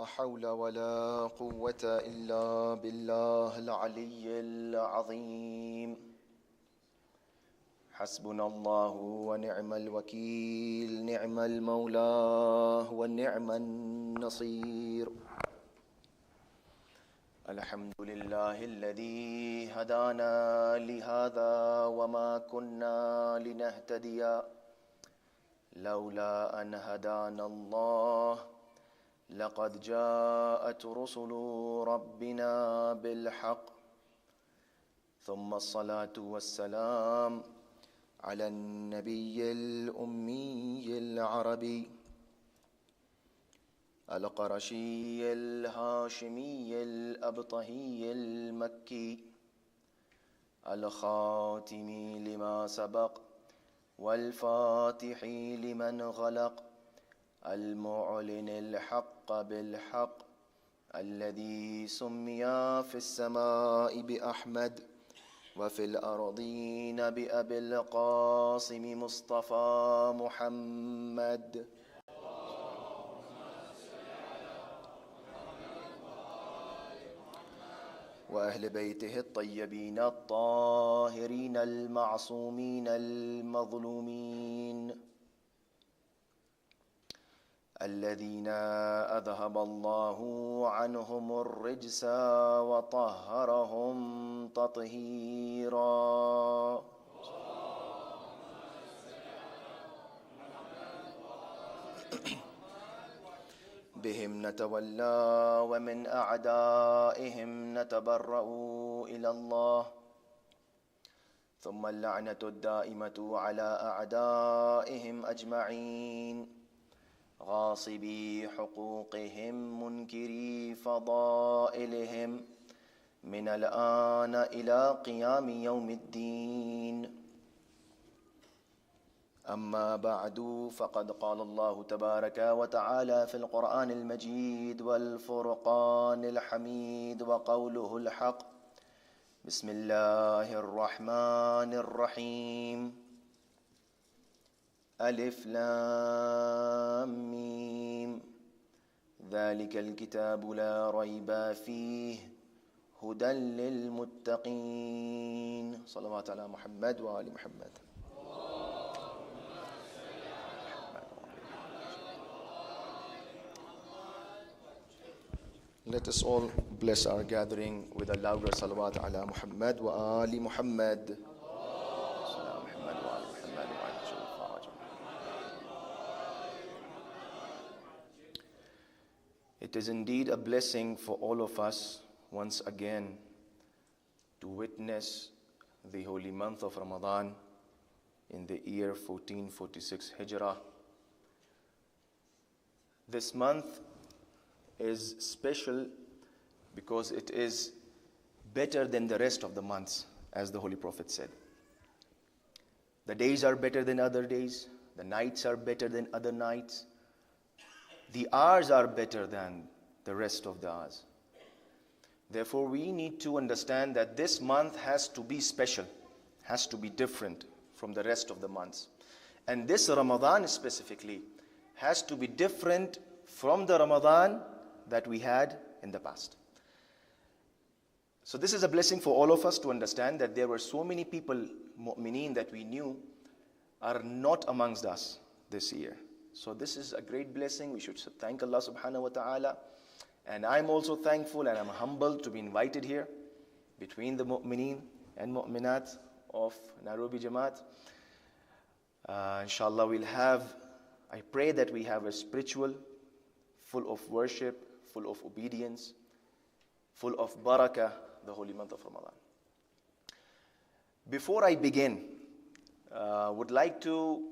لا حول ولا قوة إلا بالله العلي العظيم. حسبنا الله ونعم الوكيل، نعم المولى ونعم النصير. الحمد لله الذي هدانا لهذا وما كنا لنهتدي لولا أن هدانا الله. لقد جاءت رسل ربنا بالحق، ثم الصلاة والسلام على النبي الأمي العربي القرشي الهاشمي الأبطهي المكي الخاتم لما سبق والفاتح لمن غلق، المعلن الحق بالحق، الذي سمي في السماء بأحمد وفي الأرضين بأبي القاسم مصطفى محمد. وأهل بيته الطيبين الطاهرين المعصومين المظلومين، الذين أذهب الله عنهم الرجس وطهرهم تطهيرا. بهم نتولى ومن أعدائهم نتبرأ إلى الله، ثم اللعنة الدائمة على أعدائهم أجمعين، غاصبي حقوقهم منكري فضائلهم، من الآن إلى قيام يوم الدين. أما بعد، فقد قال الله تبارك وتعالى في القرآن المجيد والفرقان الحميد وقوله الحق: بسم الله الرحمن الرحيم. ألف لام ميم، ذلك الكتاب لا ريب فيه هدى للمتقين. صلوات على محمد وآل محمد. Let us all bless our gathering with a louder salawat ala Muhammad wa ali Muhammad. It is indeed a blessing for all of us once again to witness the holy month of Ramadan in the year 1446 Hijrah. This month is special because it is better than the rest of the months, as the Holy Prophet said. The days are better than other days, the nights are better than other nights, the hours are better than the rest of the hours. Therefore, we need to understand that this month has to be special, has to be different from the rest of the months. And this Ramadan specifically has to be different from the Ramadan that we had in the past. So this is a blessing for all of us to understand that there were so many people, mu'mineen, that we knew are not amongst us this year. So this is a great blessing. We should thank Allah subhanahu wa ta'ala. And I'm also thankful and I'm humbled to be invited here between the mu'mineen and mu'minat of Nairobi Jamaat. Inshallah I pray that we have a spiritual, full of worship, full of obedience, full of barakah, the holy month of Ramadan. Before I begin, would like to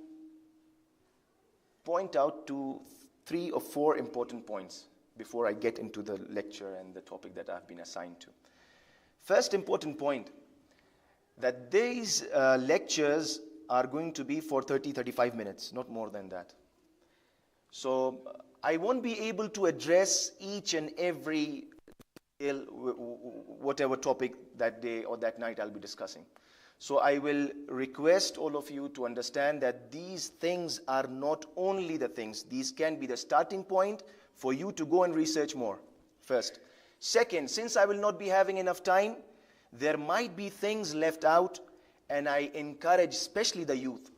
point out to 3 or 4 important points before I get into the lecture and the topic that I've been assigned to. First important point, that these lectures are going to be for 30-35 minutes, not more than that. So I won't be able to address each and every whatever topic that day or that night I'll be discussing. So I will request all of you to understand that these things are not only the things. These can be the starting point for you to go and research more, first. Second, since I will not be having enough time, there might be things left out, and I encourage especially the youth,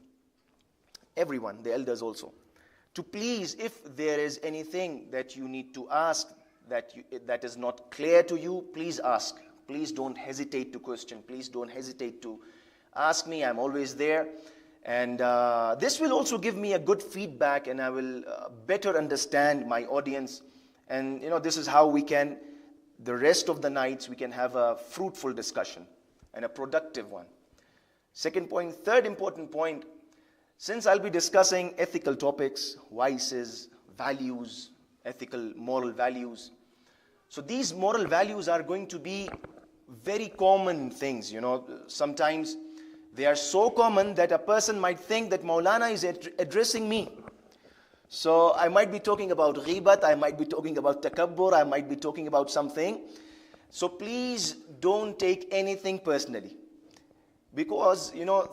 everyone, the elders also, to please, if there is anything that you need to ask that is not clear to you, please ask. Please don't hesitate to question. Please don't hesitate to ask me. I'm always there. And this will also give me a good feedback, and I will better understand my audience. And this is how we can, the rest of the nights, we can have a fruitful discussion and a productive one. Second point, third important point, since I'll be discussing ethical topics, vices, values, ethical, moral values. So these moral values are going to be very common things, Sometimes they are so common that a person might think that Maulana is addressing me. So I might be talking about ghibat, I might be talking about takabbur, I might be talking about something. So please don't take anything personally. Because,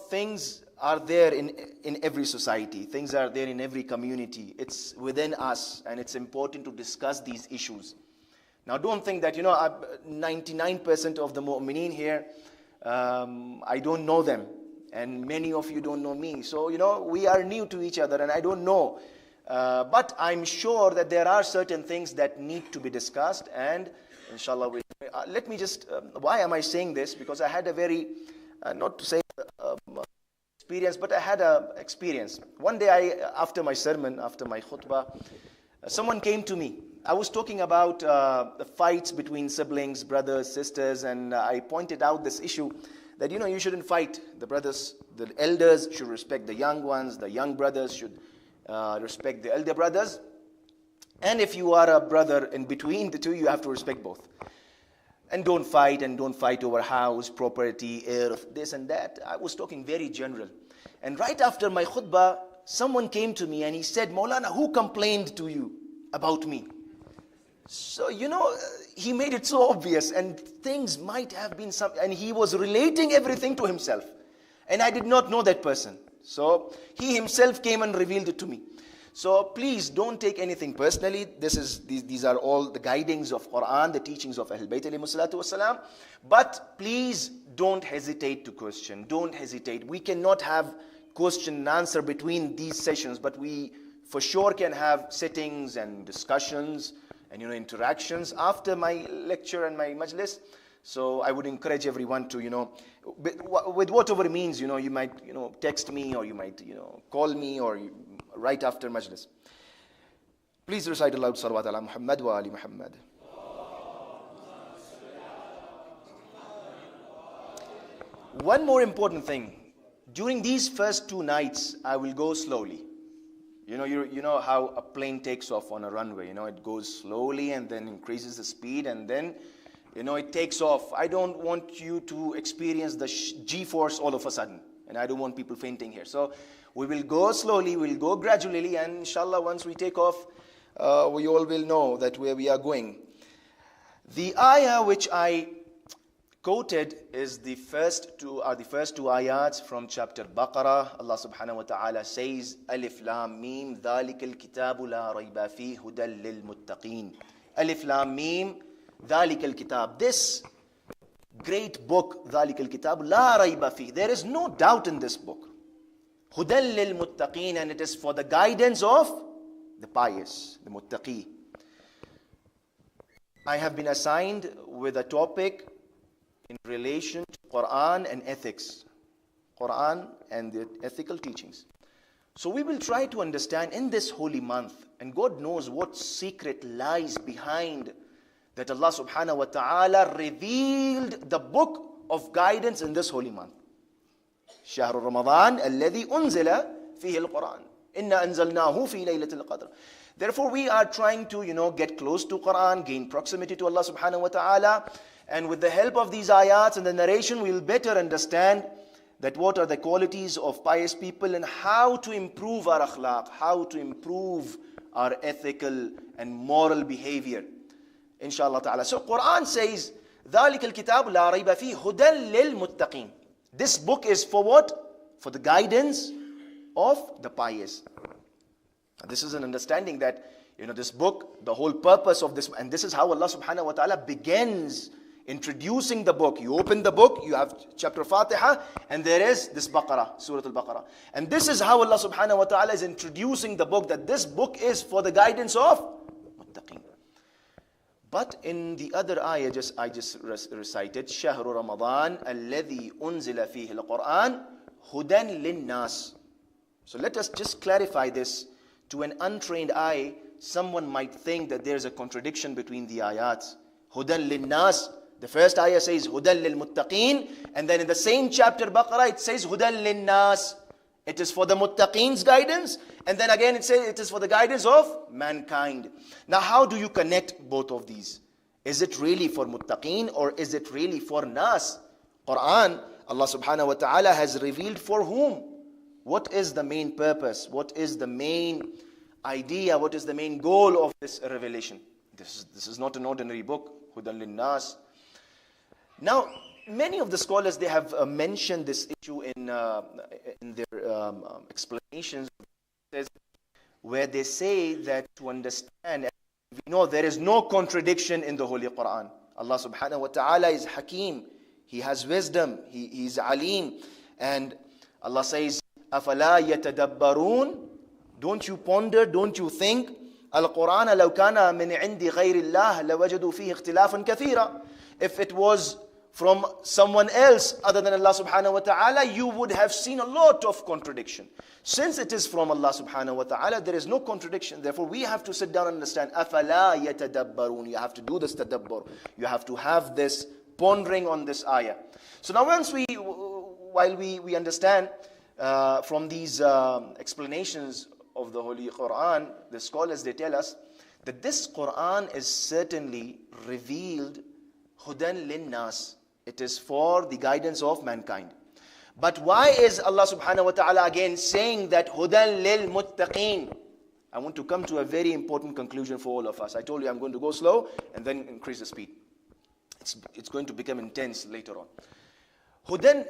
things are there in every society. Things are there in every community. It's within us, and it's important to discuss these issues. Now, don't think that, 99% of the mu'mineen here, I don't know them, and many of you don't know me. So, we are new to each other, and I don't know. But I'm sure that there are certain things that need to be discussed, and inshallah, let me just, why am I saying this? Because I had a very, not to say experience, but I had an experience. One day, after my sermon, after my khutbah, someone came to me. I was talking about the fights between siblings, brothers, sisters, and I pointed out this issue that, you shouldn't fight. The brothers, the elders should respect the young ones. The young brothers should respect the elder brothers. And if you are a brother in between the two, you have to respect both. And don't fight over house, property, earth, this and that. I was talking very general. And right after my khutbah, someone came to me and he said, Maulana, who complained to you about me? So, he made it so obvious, and things might have been and he was relating everything to himself. And I did not know that person. So he himself came and revealed it to me. So please don't take anything personally. These are all the guidings of Quran, the teachings of Ahlul Bayt alayhimus salatu wassalam. But please don't hesitate to question. Don't hesitate. We cannot have question and answer between these sessions, but we for sure can have sittings and discussions and interactions after my lecture and my majlis. So I would encourage everyone to with whatever means, you might text me, or you might call me, or right after majlis. Please recite aloud salawat ala Muhammad wa ali Muhammad. One more important thing. During these first 2 nights, I will go slowly. You know how a plane takes off on a runway. It goes slowly and then increases the speed, and then it takes off. I don't want you to experience the G-force all of a sudden, and I don't want people fainting here. So we will go slowly, we'll go gradually, and inshallah, once we take off, we all will know that where we are going. The ayah which I quoted is the first two ayats from chapter Baqarah. Allah subhanahu wa ta'ala says, Alif Lam Mim, Dhalikal Kitabu La Rayba Fi Hudal Lil Muttaqeen. Alif Lam Mim, Dhalikal Kitab. This great book, Dhalikal Kitab, La Rayba Fi. There is no doubt in this book. Hudal Lil Muttaqeen, and it is for the guidance of the pious, the Muttaqi. I have been assigned with a topic in relation to Quran and ethics. Quran and the ethical teachings. So we will try to understand in this holy month, and God knows what secret lies behind that Allah subhanahu wa ta'ala revealed the book of guidance in this holy month. Shahr Ramadhan alladhi unzila fihi al-Quran. Inna anzalnahu fi laylatil qadr. Therefore we are trying to get close to Quran, gain proximity to Allah subhanahu wa ta'ala. And with the help of these ayats and the narration, we will better understand that what are the qualities of pious people and how to improve our akhlaq, how to improve our ethical and moral behavior. Inshallah ta'ala. So Quran says, ذَلِكَ الْكِتَابُ لَا رَيْبَ فِيهِ هُدًى لِلْمُتَّقِينَ. This book is for what? For the guidance of the pious. This is an understanding that This book, the whole purpose of this, and this is how Allah subhanahu wa ta'ala begins introducing the book. You open the book, you have chapter Fatiha, and there is this Baqarah, Surah Al-Baqarah. And this is how Allah subhanahu wa ta'ala is introducing the book, that this book is for the guidance of muttaqeen. But in the other ayah I just recited, Shahr Ramadhan alladhi unzila fihi al-Quran hudan lin-nas. So let us just clarify this. To an untrained eye, someone might think that there is a contradiction between the ayats. Hudan lin-nas. The first ayah says hudan lil-muttaqeen, and then in the same chapter Baqarah it says hudan lin-nas. It is for the muttaqeen's guidance, and then again it says it is for the guidance of mankind. Now how do you connect both of these? Is it really for muttaqeen or is it really for nas? Quran, Allah subhanahu wa ta'ala has revealed for whom? What is the main purpose? What is the main idea? What is the main goal of this revelation? This is not an ordinary book. Hudan lin-nas. Now, many of the scholars, they have mentioned this issue in their explanations, where they say that to understand, we know there is no contradiction in the Holy Quran. Allah subhanahu wa ta'ala is Hakim. He has wisdom. He is Alim. And Allah says, أَفَلَا يَتَدَبَّرُونَ. Don't you ponder, don't you think? Al-Quran لَوْ كَانَ مِنْ عِنْدِ غَيْرِ اللَّهِ لَوَجَدُوا فِيهِ اخْتِلَافًا كَثِيرًا. If it was from someone else other than Allah subhanahu wa ta'ala, you would have seen a lot of contradiction. Since it is from Allah subhanahu wa ta'ala, there is no contradiction. Therefore, we have to sit down and understand. أَفَلَا يَتَدَبَّرُونَ. You have to do this tadabbur. You have to have this pondering on this ayah. So now while we understand from these explanations of the Holy Quran, the scholars, they tell us that this Quran is certainly revealed hudan lin-nas. It is for the guidance of mankind. But why is Allah subhanahu wa ta'ala again saying that hudan lil-muttaqeen? I want to come to a very important conclusion for all of us. I told you I'm going to go slow and then increase the speed. It's going to become intense later on. Hudan,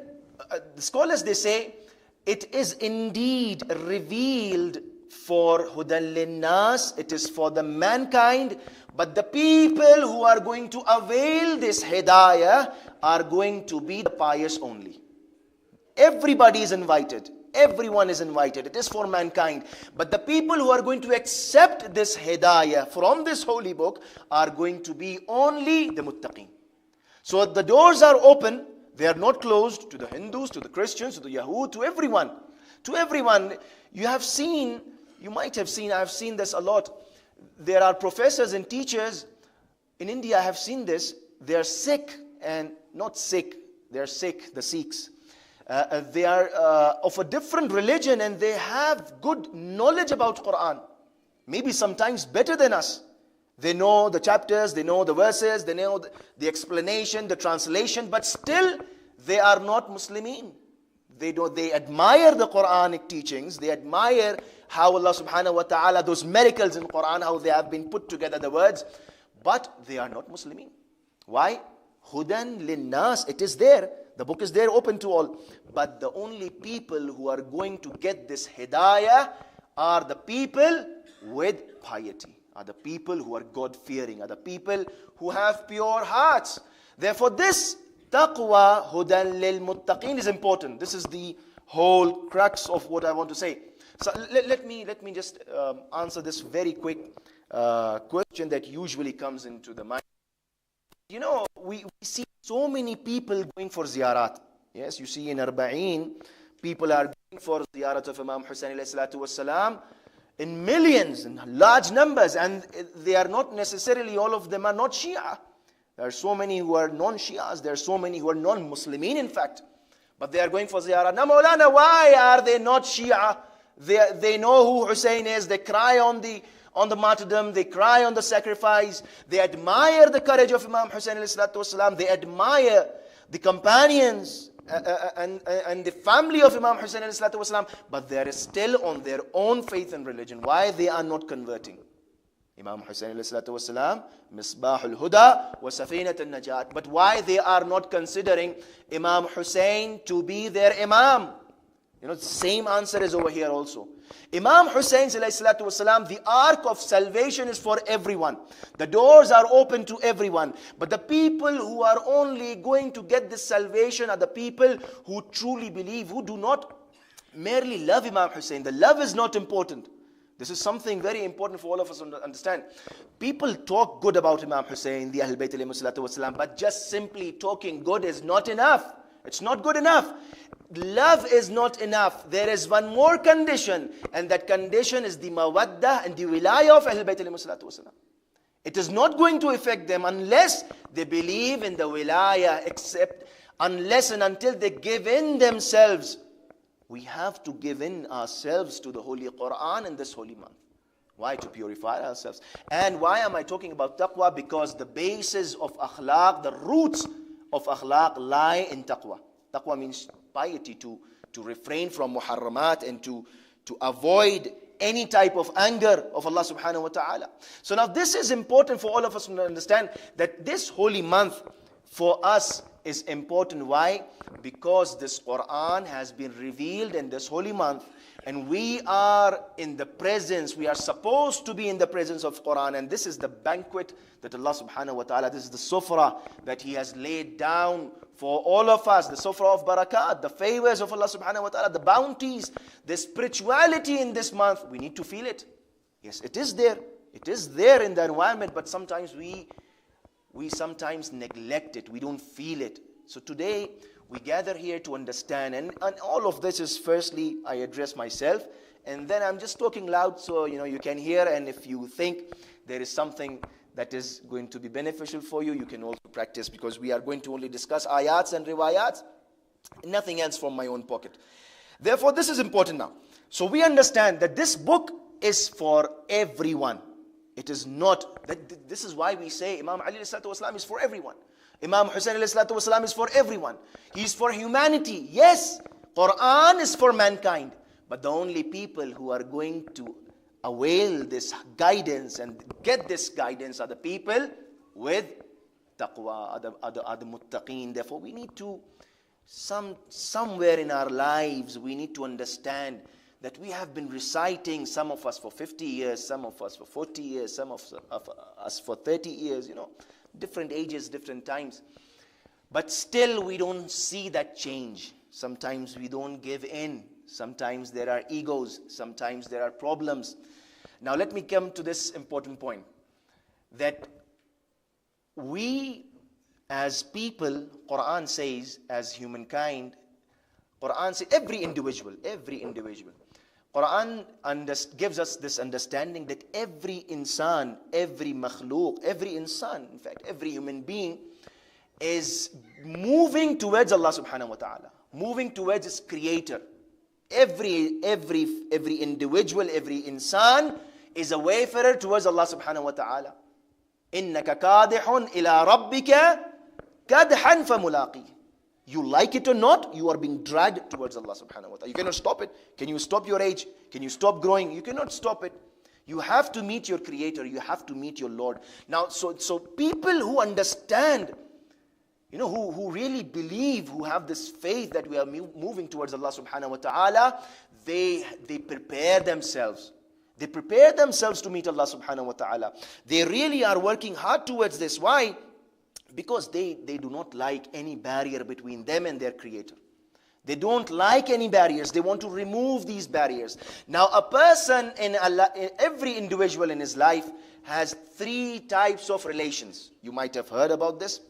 the scholars, they say, it is indeed revealed for hudan lin-nas. It is for the mankind. But the people who are going to avail this hidayah are going to be the pious only. Everybody is invited. Everyone is invited. It is for mankind. But the people who are going to accept this hidayah from this holy book are going to be only the muttaqeen. So the doors are open. They are not closed to the Hindus, to the Christians, to the Yahud, to everyone. To everyone. You might have seen, I have seen this a lot. There are professors and teachers in India. I have seen this. They are sick and not sick. They are sick, the Sikhs. They are of a different religion and they have good knowledge about Quran. Maybe sometimes better than us. They know the chapters, they know the verses, they know the explanation, the translation, but still they are not Muslimin. They admire the Quranic teachings. They admire how Allah subhanahu wa ta'ala, those miracles in Quran, how they have been put together, the words. But they are not Muslimin. Why? Hudan lin-nas. It is there. The book is there, open to all. But the only people who are going to get this hidayah are the people with piety. Are the people who are God-fearing. Are the people who have pure hearts. Therefore, this taqwa hudan lil-muttaqeen is important. This is the whole crux of what I want to say. So let me just answer this very quick question that usually comes into the mind. You know, we see so many people going for ziyarat. Yes, you see in Arba'een, people are going for ziyarat of Imam Hussein alayhi salatu wassalam in millions, in large numbers, and they are not necessarily, all of them are not Shia. There are so many who are non-Shias, there are so many who are non-Muslimin in fact, but they are going for ziyarat. Now Maulana, why are they not Shia? They know who Hussein is, they cry on the martyrdom, they cry on the sacrifice, they admire the courage of Imam Hussein alayhi salatu wasalam, they admire the companions and the family of Imam Hussein alayhi salatu wasalam, but they are still on their own faith and religion. Why they are not converting? Imam Hussein alayhi salatu wasalam, Misbahul Huda wa Safinat al-Najat. But why they are not considering Imam Hussein to be their Imam? Same answer is over here also. Imam Hussein ﷺ, the ark of salvation is for everyone. The doors are open to everyone. But the people who are only going to get this salvation are the people who truly believe, who do not merely love Imam Hussein. The love is not important. This is something very important for all of us to understand. People talk good about Imam Hussein, the Ahl Bayt alayhi salatu wasalam, but just simply talking good is not enough. It's not good enough. Love is not enough. There is one more condition, and that condition is the mawaddah and the wilayah of Ahl Bayt alayhi salatu wasalam. It is not going to affect them unless they believe in the wilayah, except unless and until they give in themselves. We have to give in ourselves to the Holy Quran in this holy month. Why? To purify ourselves. And why am I talking about taqwa? Because the basis of akhlaq, the roots of akhlaq lie in taqwa. Taqwa means piety, to refrain from muharramat and to avoid any type of anger of Allah subhanahu wa ta'ala. So now this is important for all of us to understand that this holy month for us is important. Why? Because this Quran has been revealed in this holy month, and we are in the presence, we are supposed to be in the presence of Quran, and this is the banquet that Allah subhanahu wa ta'ala, this is the sufra that He has laid down for all of us, the sufra of barakat, the favors of Allah subhanahu wa ta'ala, the bounties, the spirituality in this month. We need to feel it. Yes, it is there. It is there in the environment, but sometimes we sometimes neglect it. We don't feel it. So today we gather here to understand, and all of this is, firstly, I address myself, and then I'm just talking loud so you can hear, and if you think there is something that is going to be beneficial for you, you can also practice, because we are going to only discuss ayats and riwayats, nothing else from my own pocket. Therefore, this is important now. So we understand that this book is for everyone. It is not, this is why we say Imam Ali ﷺ is for everyone. Imam Hussein ﷺ is for everyone. He is for humanity. Yes, Quran is for mankind. But the only people who are going to avail this guidance and get this guidance are the people with taqwa, are the muttaqeen. Therefore, we need to, somewhere in our lives, we need to understand that we have been reciting, some of us for 50 years, some of us for 40 years, some of us for 30 years, different ages, different times. But still we don't see that change. Sometimes we don't give in. Sometimes there are egos. Sometimes there are problems. Now let me come to this important point. That we as people, Quran says, as humankind, Quran says, every individual, Quran gives us this understanding that every insan, every makhlooq, every insan, in fact, every human being is moving towards Allah subhanahu wa ta'ala, moving towards His Creator. Every individual, every insan is a wayfarer towards Allah subhanahu wa ta'ala. إِنَّكَ كَادِحٌ إِلَىٰ رَبِّكَ كَدْحًا فَمُلَاقِيهِ. You like it or not, you are being dragged towards Allah subhanahu wa ta'ala. You cannot stop it. Can you stop your age? Can you stop growing? You cannot stop it. You have to meet your Creator. You have to meet your Lord. Now, so people who understand, who really believe, who have this faith that we are moving towards Allah subhanahu wa ta'ala, they prepare themselves. They prepare themselves to meet Allah subhanahu wa ta'ala. They really are working hard towards this. Why? Because they do not like any barrier between them and their Creator. They don't like any barriers. They want to remove these barriers. Now, a person in Allah, every individual in his life has 3 types of relations. You might have heard about this.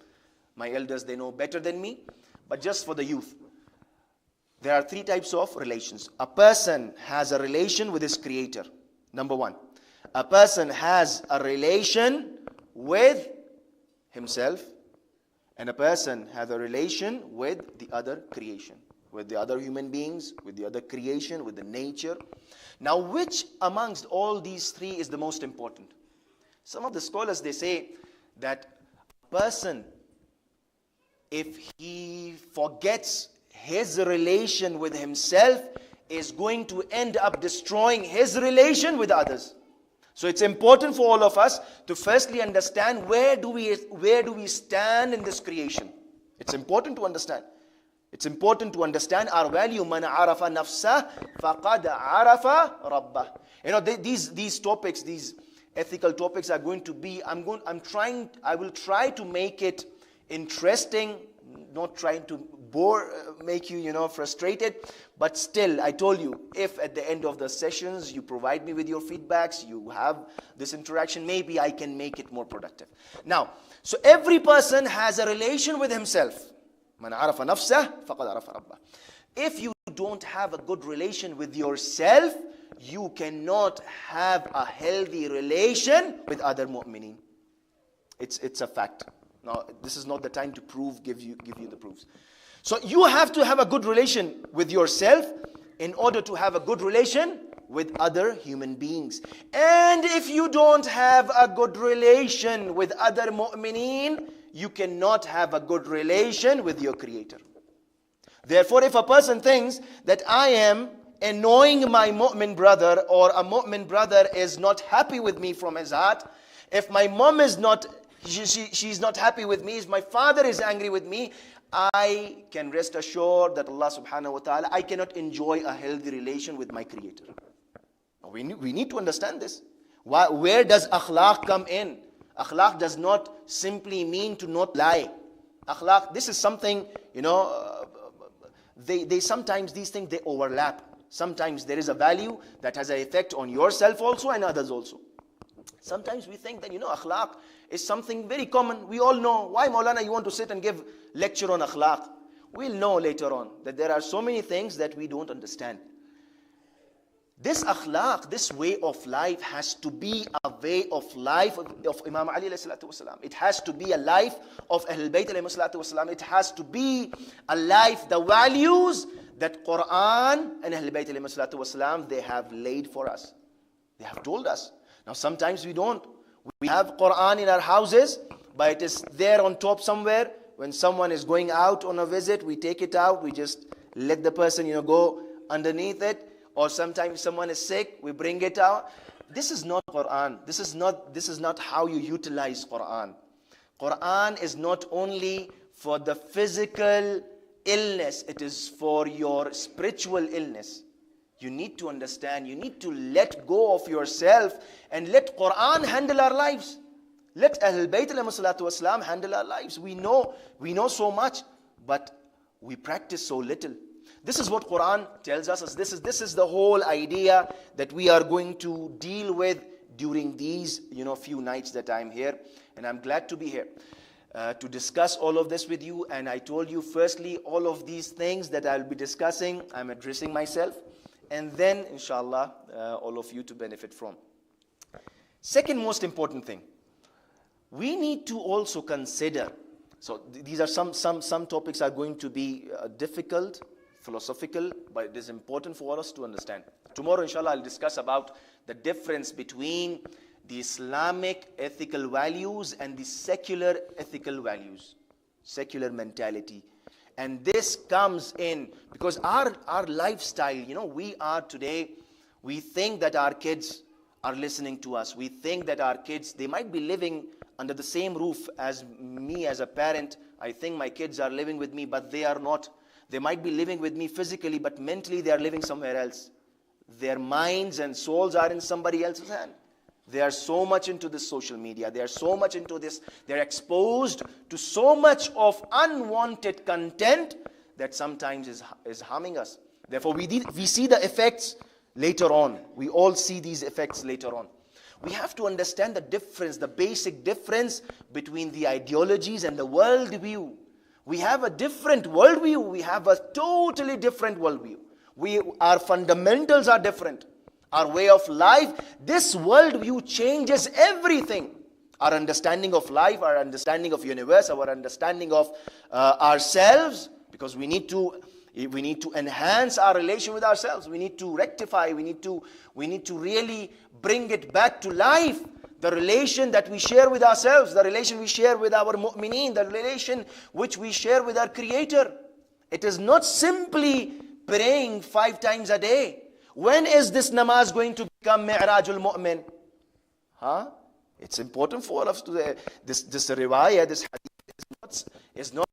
My elders, they know better than me. But just for the youth, there are 3 types of relations. A person has a relation with his Creator. Number 1. A person has a relation with himself, and a person has a relation with the other creation, with the other human beings, with the other creation, with the nature. Now, which amongst all these 3 is the most important? Some of the scholars, they say that a person, if he forgets his relation with himself, is going to end up destroying his relation with others. So it's important for all of us to firstly understand where do we stand in this creation. It's important to understand. It's important to understand our value. Man arafa nafsah faqad arafa rabbah. You know, these topics, these ethical topics are going to be, I will try to make it interesting, not trying to make you, frustrated. But still, I told you, if at the end of the sessions you provide me with your feedbacks, you have this interaction, maybe I can make it more productive. Now, so every person has a relation with himself. Man arafa nafsah faqad arafa rabbah. If you don't have a good relation with yourself, you cannot have a healthy relation with other mu'mineen. It's a fact. Now, this is not the time to give you the proofs. So you have to have a good relation with yourself in order to have a good relation with other human beings. And if you don't have a good relation with other mu'mineen, you cannot have a good relation with your Creator. Therefore, if a person thinks that I am annoying my mu'min brother, or a mu'min brother is not happy with me from his heart, if my mom is not, she's not happy with me, if my father is angry with me, I can rest assured that Allah subhanahu wa ta'ala, I cannot enjoy a healthy relation with my Creator. We need to understand this. Where does akhlaq come in? Akhlaq does not simply mean to not lie. Akhlaq, this is something, they sometimes these things, they overlap. Sometimes there is a value that has an effect on yourself also and others also. Sometimes we think that, akhlaq is something very common. We all know. Why, Maulana, you want to sit and give lecture on akhlaq? We'll know later on that there are so many things that we don't understand. This akhlaq, this way of life has to be a way of life of Imam Ali alayhi salatu wasalam. It has to be a life of Ahlul Bayt alayhi salatu wasalam. It has to be a life, the values that Quran and Ahlul Bayt alayhi salatu wasalam, they have laid for us. They have told us. Now sometimes we don't. We have Quran in our houses, but it is there on top somewhere. When someone is going out on a visit, we take it out. We just let the person, go underneath it. Or sometimes someone is sick, we bring it out. This is not Quran. This is not how you utilize Quran. Quran is not only for the physical illness, it is for your spiritual illness. You need to understand, you need to let go of yourself and let Quran handle our lives. Let Ahlul Bayt alayhi salatu wasalam handle our lives. We know so much, but we practice so little. This is what Quran tells us. This is the whole idea that we are going to deal with during these few nights that I'm here. And I'm glad to be here to discuss all of this with you. And I told you, firstly, all of these things that I'll be discussing, I'm addressing myself. And then, inshallah, all of you to benefit from. Second most important thing, we need to also consider, so these are some topics are going to be difficult, philosophical, but it is important for us to understand. Tomorrow, inshallah, I'll discuss about the difference between the Islamic ethical values and the secular ethical values, secular mentality. And this comes in because our lifestyle, we are today, we think that our kids are listening to us. We think that our kids, they might be living under the same roof as me as a parent. I think my kids are living with me, but they are not. They might be living with me physically, but mentally they are living somewhere else. Their minds and souls are in somebody else's hand. They are so much into this social media. They are so much into this. They're exposed to so much of unwanted content that sometimes is harming us. Therefore, we see the effects later on. We all see these effects later on. We have to understand the difference, the basic difference between the ideologies and the worldview. We have a different worldview. We have a totally different worldview. Our fundamentals are different. Our way of life, this worldview changes everything. Our understanding of life, our understanding of universe, our understanding of ourselves, because we need to enhance our relation with ourselves. We need to rectify. We need to really bring it back to life. The relation that we share with ourselves, the relation we share with our mu'mineen, the relation which we share with our Creator. It is not simply praying 5 times a day. When is this namaz going to become mi'rajul mu'min? It's important for us to this riwayah, this hadith is not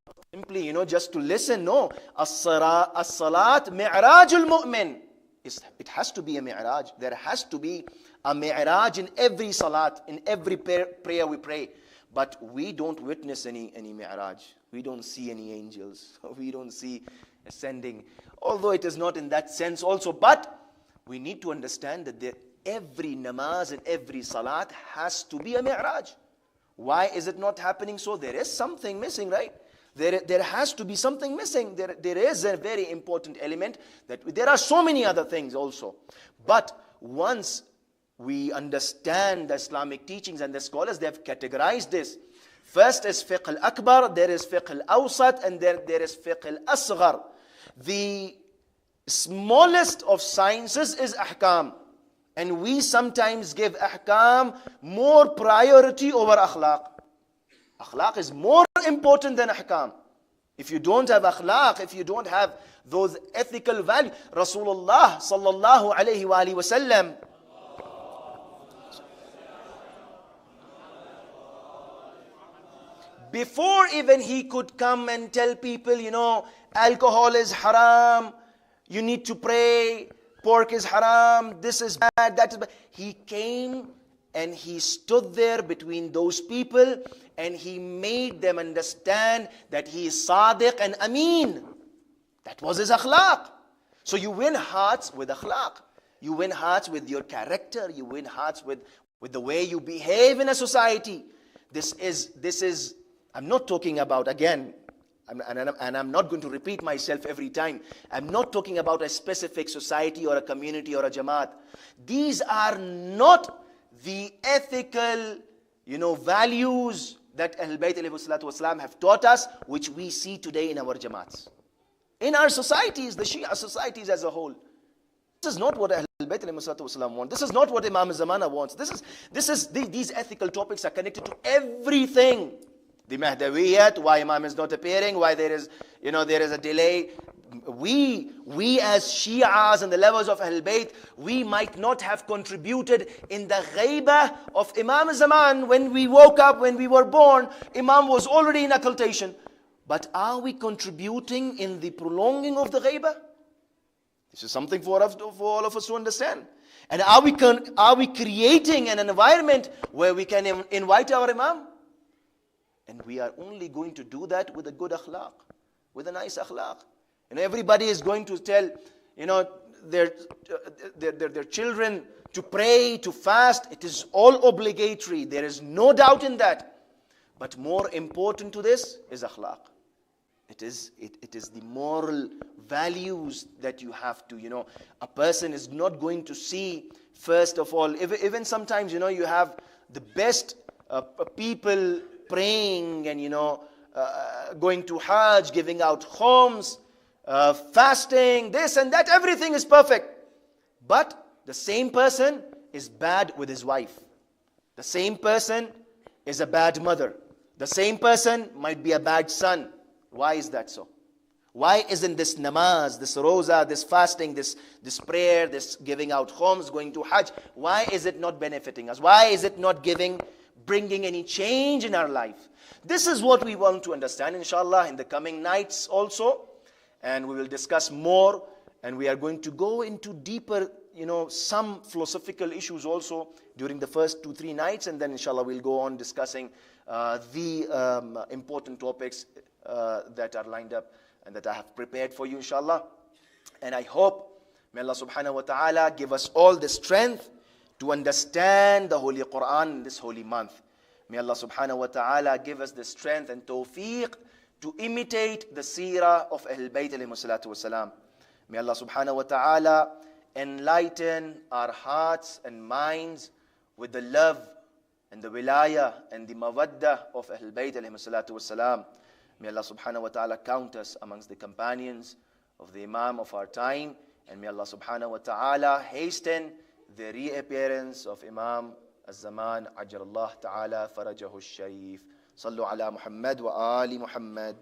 simply, just to listen. No. As-salat mi'rajul mu'min. It has to be a mi'raj. There has to be a mi'raj in every salat, in every prayer we pray. But we don't witness any mi'raj. We don't see any angels. We don't see ascending. Although it is not in that sense also. But we need to understand that every namaz and every salat has to be a mi'raj. Why is it not happening so? There is something missing, right? There has to be something missing. There is a very important element. That there are so many other things also. But once we understand the Islamic teachings, and the scholars, they have categorized this. First is fiqh al-akbar, there is fiqh al-awsat, and there is fiqh al-asghar. The smallest of sciences is ahkam. And we sometimes give ahkam more priority over akhlaq. Akhlaq is more important than ahkam. If you don't have akhlaq, if you don't have those ethical values, Rasulullah sallallahu alayhi wa alihi wa sallam, before even he could come and tell people, alcohol is haram, you need to pray, pork is haram, this is bad, that is bad. He came and he stood there between those people and he made them understand that he is sadiq and ameen. That was his akhlaq. So you win hearts with akhlaq. You win hearts with your character. You win hearts with the way you behave in a society. This is I'm not talking about, again, and I'm not going to repeat myself every time. I'm not talking about a specific society or a community or a jamaat. These are not the ethical, values that Ahlul Bayt alayhi salatu wasalam have taught us, which we see today in our jamaats. In our societies, the Shia societies as a whole. This is not what Ahlul Bayt alayhi salatu wasalam want. This is not what Imam Zamana wants. These ethical topics are connected to everything. The Mahdawiyyat, why Imam is not appearing, why there is a delay. We as Shi'as and the lovers of Ahlul Bayt, we might not have contributed in the ghaibah of Imam Zaman. When we woke up, when we were born, Imam was already in occultation. But are we contributing in the prolonging of the ghaibah? This is something for all of us to understand. And are we creating an environment where we can invite our Imam? And we are only going to do that with a good akhlaq, with a nice akhlaq. Everybody is going to tell, their children to pray, to fast. It is all obligatory. There is no doubt in that. But more important to this is akhlaq. It is the moral values that you have to, a person is not going to see, first of all, even sometimes, you have the best people praying and, going to Hajj, giving out khums, fasting, this and that, everything is perfect. But the same person is bad with his wife. The same person is a bad mother. The same person might be a bad son. Why is that so? Why isn't this namaz, this roza, this fasting, this prayer, this giving out khums, going to Hajj, why is it not benefiting us? Why is it not bringing any change in our life? This is what we want to understand, inshallah, in the coming nights also. And we will discuss more. And we are going to go into deeper, some philosophical issues also during the first 2-3 nights. And then, inshallah, we'll go on discussing the important topics that are lined up and that I have prepared for you, inshallah. And I hope, may Allah subhanahu wa ta'ala give us all the strength to understand the Holy Quran in this holy month. May Allah subhanahu wa ta'ala give us the strength and tawfiq to imitate the seerah of Ahlul Bayt alayhi salatu wasalam. May Allah subhanahu wa ta'ala enlighten our hearts and minds with the love and the wilayah and the mawaddah of Ahlul Bayt alayhi salatu wasalam. May Allah subhanahu wa ta'ala count us amongst the companions of the Imam of our time. And may Allah subhanahu wa ta'ala hasten the reappearance of Imam Az-Zaman, Ajjalallahu ta'ala farajahu al-Sharif. Sallu ala Muhammad wa ali Muhammad.